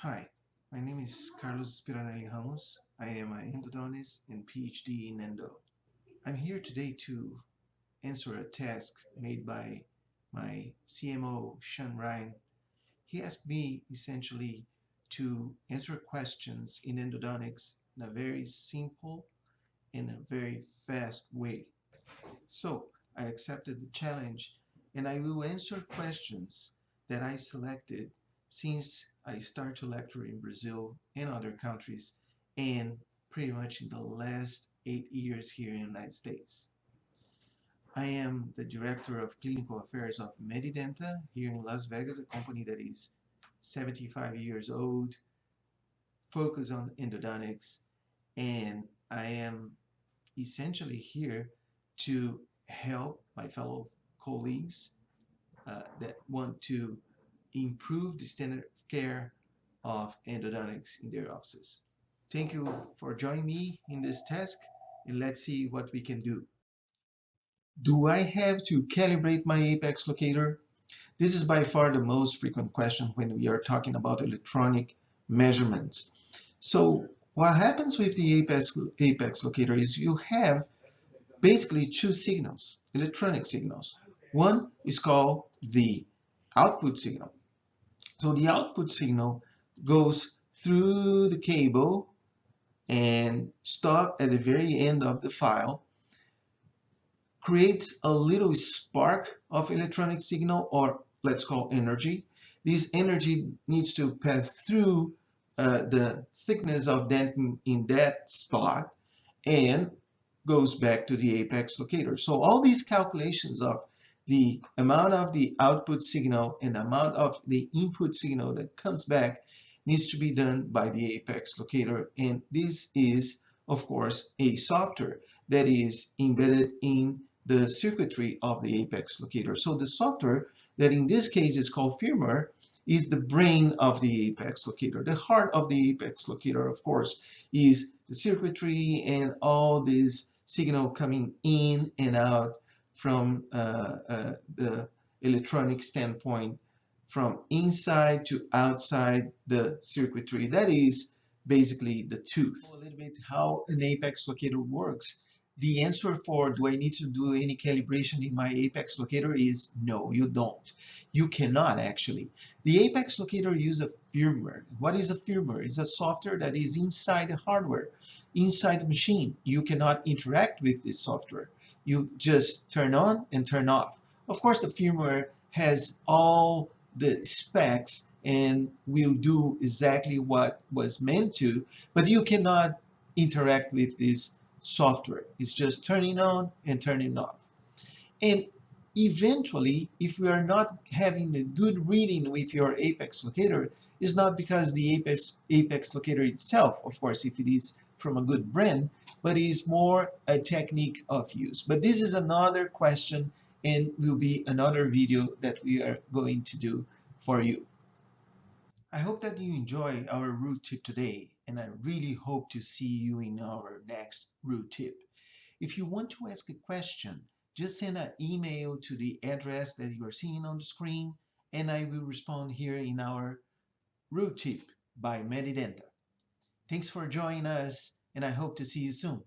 Hi, my name is Carlos Piranelli Ramos. I am an endodontist and PhD in endo. I'm here today to answer a task made by my CMO, Sean Ryan. He asked me essentially to answer questions in endodontics in a very simple and a very fast way. So I accepted the challenge and I will answer questions that I selected since I started to lecture in Brazil and other countries and pretty much in the last 8 years here in the United States. I am the Director of Clinical Affairs of Medidenta here in Las Vegas, a company that is 75 years old, focused on endodontics, and I am essentially here to help my fellow colleagues that want to improve the standard of care of endodontics in their offices. Thank you for joining me in this task, and let's see what we can do. Do I have to calibrate my apex locator? This is by far the most frequent question when we are talking about electronic measurements. So what happens with the apex locator is you have basically two signals, electronic signals. One is called the output signal. So the output signal goes through the cable and stop at the very end of the file, creates a little spark of electronic signal, or let's call energy. This energy needs to pass through the thickness of dentin in that spot and goes back to the apex locator. So all these calculations of the amount of the output signal and the amount of the input signal that comes back needs to be done by the apex locator. And this is, of course, a software that is embedded in the circuitry of the apex locator. So the software that in this case is called firmware is the brain of the apex locator. The heart of the apex locator, of course, is the circuitry and all this signal coming in and out from the electronic standpoint, from inside to outside the circuitry. That is basically the tooth. A little bit how an apex locator works. The answer for do I need to do any calibration in my apex locator is no, you don't. You cannot actually. The apex locator uses a firmware. What is a firmware? It's a software that is inside the hardware, inside the machine. You cannot interact with this software. You just turn on and turn off. Of course, the firmware has all the specs and will do exactly what was meant to, but you cannot interact with this software. It's just turning on and turning off. And eventually, if we are not having a good reading with your apex locator, it's not because the apex locator itself, of course, if it is from a good brand, but is more a technique of use. But this is another question and will be another video that we are going to do for you. I hope that you enjoy our root tip today, and I really hope to see you in our next root tip. If you want to ask a question, just send an email to the address that you are seeing on the screen, and I will respond here in our root tip by Medidenta. Thanks for joining us, and I hope to see you soon.